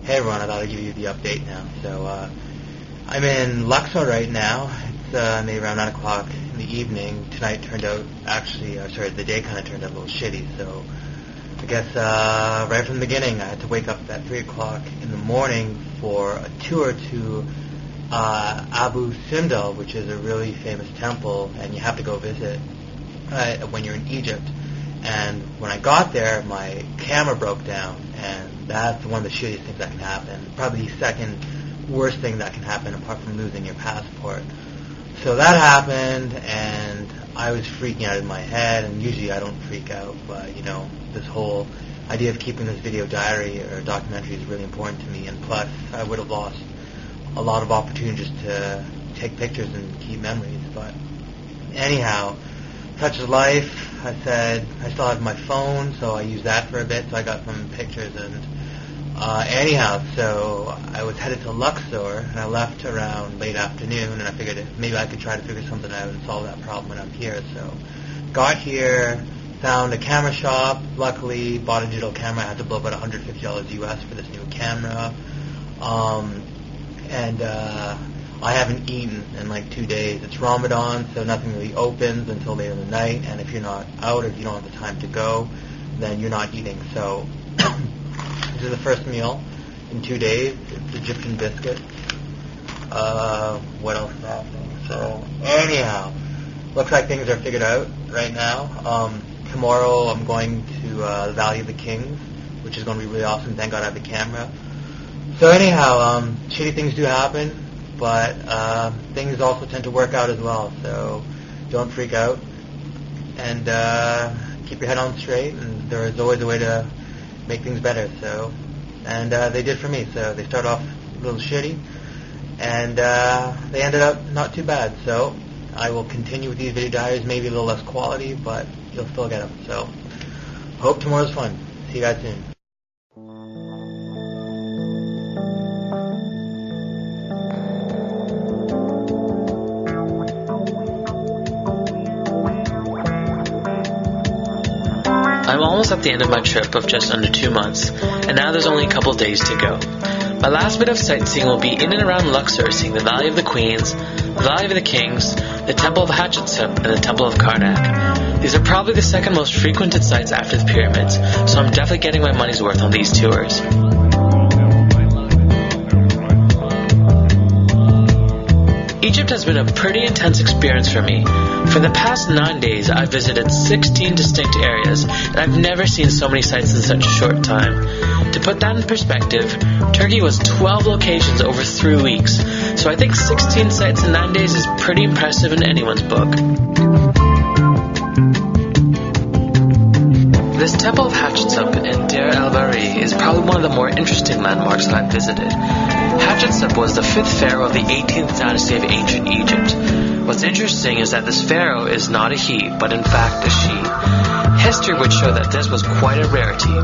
Hey everyone, I thought I'd give you the update now. So, I'm in Luxor right now. It's maybe around 9 o'clock in the evening. Tonight turned out, the day kind of turned out a little shitty. So, I guess right from the beginning, I had to wake up at 3 o'clock in the morning for a tour to Abu Simbel, which is a really famous temple, and you have to go visit when you're in Egypt. And when I got there, my camera broke down, and that's one of the shittiest things that can happen. Probably the second worst thing that can happen, apart from losing your passport. So that happened, and I was freaking out in my head, and usually I don't freak out, but, this whole idea of keeping this video diary or documentary is really important to me, and plus, I would have lost a lot of opportunities to take pictures and keep memories, but anyhow, such is life. I said I still have my phone, so I used that for a bit, so I got some pictures, and anyhow, so I was headed to Luxor, and I left around late afternoon, and I figured maybe I could try to figure something out and solve that problem when I'm here. So got here, found a camera shop, luckily bought a digital camera. I had to blow about $150 US for this new camera, and I haven't eaten in like 2 days. It's Ramadan, so nothing really opens until later in the night, and if you're not out or if you don't have the time to go, then you're not eating. So this is the first meal in 2 days. It's Egyptian biscuits. What else is happening? So anyhow, looks like things are figured out right now. Tomorrow I'm going to the Valley of the Kings, which is going to be really awesome. Thank God I have the camera. So anyhow, shitty things do happen, but things also tend to work out as well. So don't freak out, and keep your head on straight, and there is always a way to make things better. So, and they did for me. So they started off a little shitty, and they ended up not too bad. So I will continue with these video diaries, maybe a little less quality, but you'll still get them. So hope tomorrow's fun. See you guys soon. I'm almost at the end of my trip of just under 2 months, and now there's only a couple days to go. My last bit of sightseeing will be in and around Luxor, seeing the Valley of the Queens, the Valley of the Kings, the Temple of Hatshepsut, and the Temple of Karnak. These are probably the second most frequented sites after the pyramids, so I'm definitely getting my money's worth on these tours. Egypt has been a pretty intense experience for me. For the past 9 days, I've visited 16 distinct areas, and I've never seen so many sites in such a short time. To put that in perspective, Turkey was 12 locations over 3 weeks, so I think 16 sites in 9 days is pretty impressive in anyone's book. This Temple of Hatshepsut in Deir el-Bahari is probably one of the more interesting landmarks that I've visited. Hatshepsut was the 5th pharaoh of the 18th dynasty of ancient Egypt. What's interesting is that this pharaoh is not a he, but in fact a she. History would show that this was quite a rarity.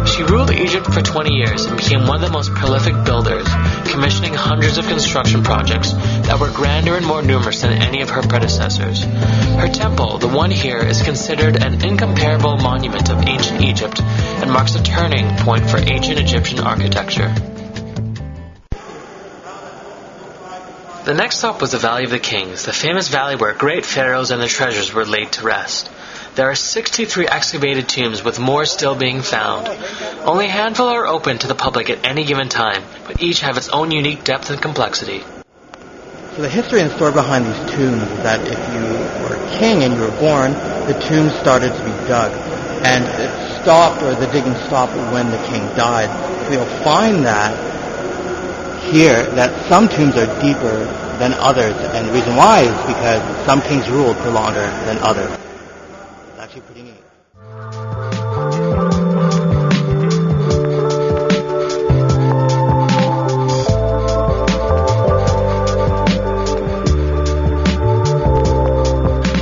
She ruled Egypt for 20 years and became one of the most prolific builders, commissioning hundreds of construction projects that were grander and more numerous than any of her predecessors. Her temple, the one here, is considered an incomparable monument of ancient Egypt and marks a turning point for ancient Egyptian architecture. The next stop was the Valley of the Kings, the famous valley where great pharaohs and their treasures were laid to rest. There are 63 excavated tombs, with more still being found. Only a handful are open to the public at any given time, but each have its own unique depth and complexity. So the history and story behind these tombs is that if you were a king and you were born, the tombs started to be dug. And it stopped, or the digging stopped when the king died. So you'll find that here, that some tombs are deeper than others. And the reason why is because some kings ruled for longer than others. It's actually pretty neat.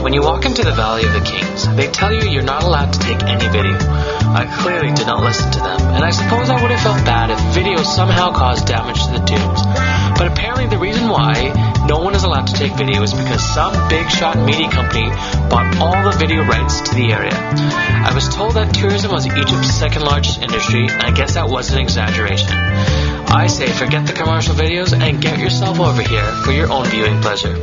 When you walk into the Valley of the Kings, they tell you you're not allowed to take any video. I clearly did not listen to them, and I suppose I would have felt bad if video somehow caused damage to the tombs. But apparently the reason why no one is allowed to take video is because some big shot media company bought all the video rights to the area. I was told that tourism was Egypt's second largest industry, and I guess that was an exaggeration. I say forget the commercial videos and get yourself over here for your own viewing pleasure.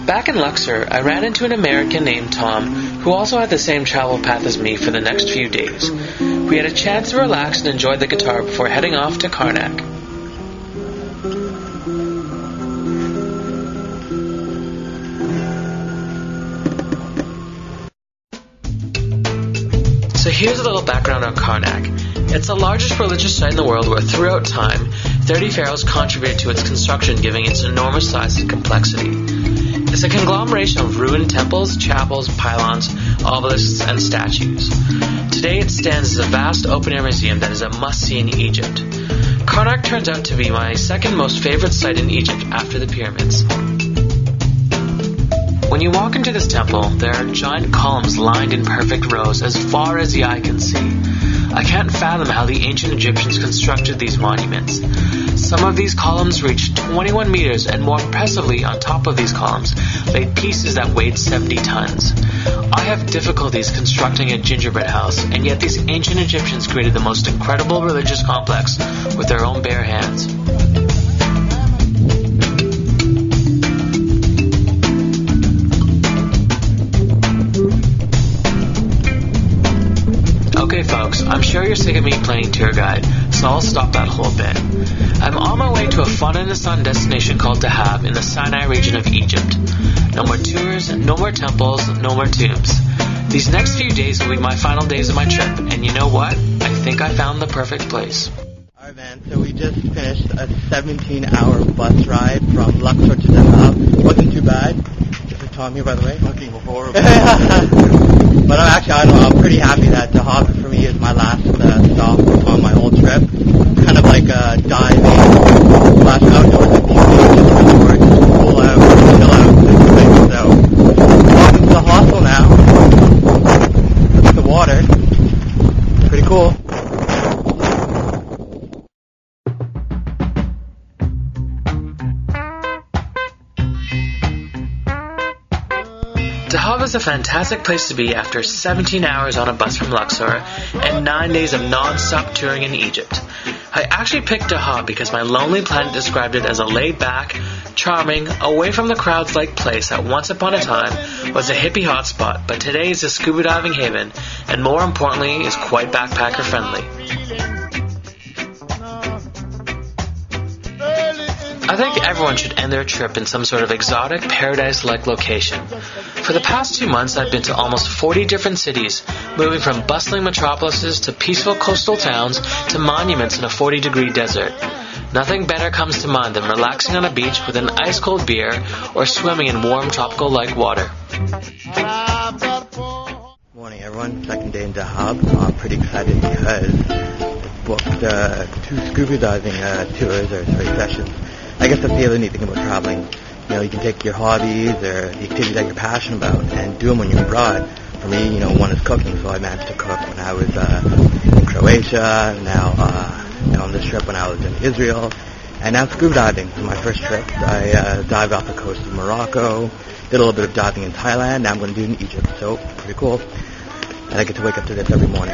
Back in Luxor, I ran into an American named Tom who also had the same travel path as me for the next few days. We had a chance to relax and enjoy the guitar before heading off to Karnak. So here's a little background on Karnak. It's the largest religious site in the world where throughout time, 30 pharaohs contributed to its construction, giving it its enormous size and complexity. It's a conglomeration of ruined temples, chapels, pylons, obelisks, and statues. Today it stands as a vast open-air museum that is a must-see in Egypt. Karnak turns out to be my second most favorite site in Egypt after the pyramids. When you walk into this temple, there are giant columns lined in perfect rows as far as the eye can see. I can't fathom how the ancient Egyptians constructed these monuments. Some of these columns reached 21 meters, and more impressively, on top of these columns, laid pieces that weighed 70 tons. I have difficulties constructing a gingerbread house, and yet these ancient Egyptians created the most incredible religious complex with their own bare hands. Okay folks, I'm sure you're sick of me playing tour guide, so I'll stop that whole bit. I'm on my way to a fun in the sun destination called Dahab in the Sinai region of Egypt. No more tours, no more temples, no more tombs. These next few days will be my final days of my trip, and you know what? I think I found the perfect place. Alright man, so we just finished a 17-hour bus ride from Luxor to Dahab. Wasn't too bad. This is Tom here, by the way. Fucking horrible. But I'm pretty happy that Dahab for me is my last stop on my whole trip. Kind of like a diving / outdoors activity, just resort, cool out, chill out, type of thing. So, welcome to the hostel now. Look at the water. Pretty cool. Dahab is a fantastic place to be after 17 hours on a bus from Luxor and 9 days of non-stop touring in Egypt. I actually picked Dahab because my Lonely Planet described it as a laid-back, charming, away-from-the-crowds-like place that once upon a time was a hippie hotspot, but today is a scuba diving haven, and more importantly, is quite backpacker-friendly. I think everyone should end their trip in some sort of exotic, paradise-like location. For the past 2 months, I've been to almost 40 different cities, moving from bustling metropolises to peaceful coastal towns to monuments in a 40-degree desert. Nothing better comes to mind than relaxing on a beach with an ice-cold beer or swimming in warm tropical-like water. Morning everyone, second day in Dahab. I'm pretty excited because I booked 2 scuba diving sessions. I guess that's the other neat thing about traveling. You know, you can take your hobbies or the activities that you're passionate about and do them when you're abroad. For me, you know, one is cooking, so I managed to cook when I was in Croatia, now on this trip when I was in Israel, and now scuba diving. For my first trip, I dived off the coast of Morocco, did a little bit of diving in Thailand, now I'm going to do it in Egypt, so pretty cool. And I get to wake up to this every morning.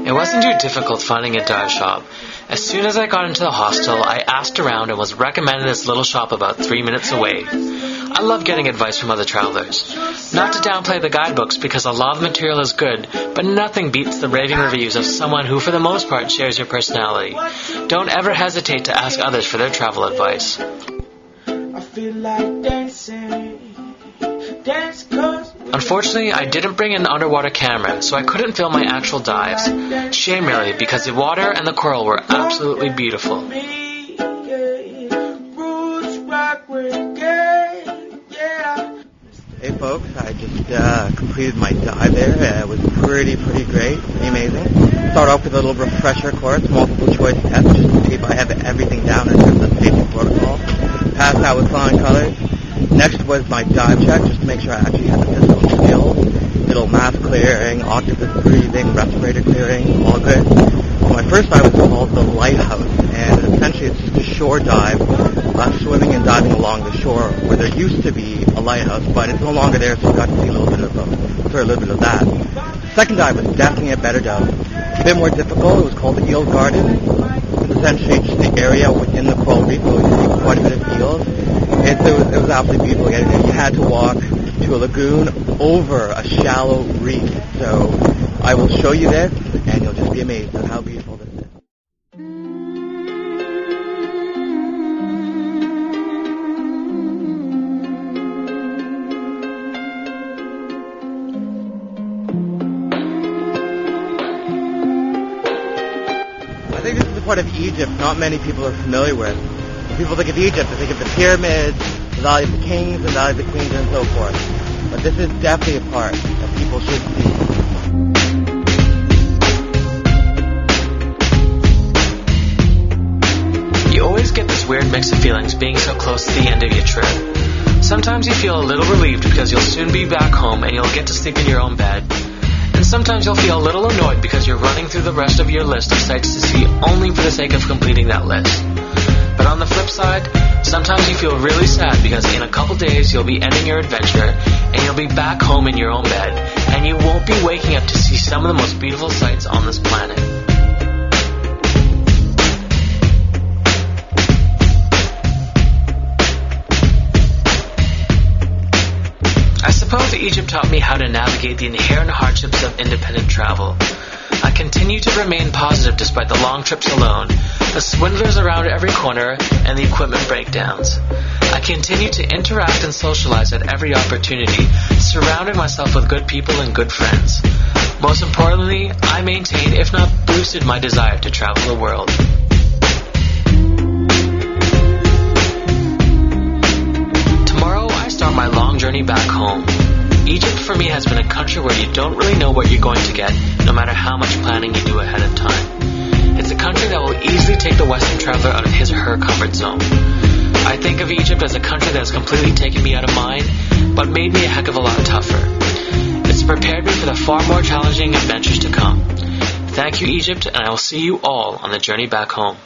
It wasn't too difficult finding a dive shop. As soon as I got into the hostel, I asked around and was recommended this little shop about 3 minutes away. I love getting advice from other travelers. Not to downplay the guidebooks because a lot of material is good, but nothing beats the raving reviews of someone who for the most part shares your personality. Don't ever hesitate to ask others for their travel advice. I feel like dancing. Unfortunately, I didn't bring an underwater camera, so I couldn't film my actual dives. Shame really, because the water and the coral were absolutely beautiful. Hey folks, I just completed my dive there. It was pretty great, pretty amazing. Start off with a little refresher course, multiple choice test, just to see if I have everything down in terms of safety protocol. Passed out with flying colors. Next was my dive check, just to make sure I actually had the physical skills. Little mask clearing, octopus breathing, respirator clearing, all good. Well, my first dive was called the Lighthouse, and essentially it's just a shore dive, swimming and diving along the shore where there used to be a lighthouse, but it's no longer there, so we got to see a little bit of that. The second dive was definitely a better dive. A bit more difficult. It was called the Eel Garden. It's essentially just the area within the coral reef where we see quite a bit of eels. It was absolutely beautiful. You had to walk to a lagoon over a shallow reef. So I will show you this, and you'll just be amazed at how beautiful this is. I think this is the part of Egypt not many people are familiar with. When people think of Egypt, they think of the pyramids, the Valley of the Kings, the Valley of the Queens, and so forth. But this is definitely a part that people should see. You always get this weird mix of feelings being so close to the end of your trip. Sometimes you feel a little relieved because you'll soon be back home and you'll get to sleep in your own bed. And sometimes you'll feel a little annoyed because you're running through the rest of your list of sites to see only for the sake of completing that list. But on the flip side, sometimes you feel really sad because in a couple days you'll be ending your adventure and you'll be back home in your own bed and you won't be waking up to see some of the most beautiful sights on this planet. I suppose Egypt taught me how to navigate the inherent hardships of independent travel. I continue to remain positive despite the long trips alone, the swindlers around every corner, and the equipment breakdowns. I continue to interact and socialize at every opportunity, surrounding myself with good people and good friends. Most importantly, I maintain, if not boosted, my desire to travel the world. Tomorrow, I start my long journey back home. Egypt for me has been a country where you don't really know what you're going to get, no matter how much planning you do ahead of time. It's a country that will easily take the Western traveler out of his or her comfort zone. I think of Egypt as a country that has completely taken me out of mine, but made me a heck of a lot tougher. It's prepared me for the far more challenging adventures to come. Thank you, Egypt, and I will see you all on the journey back home.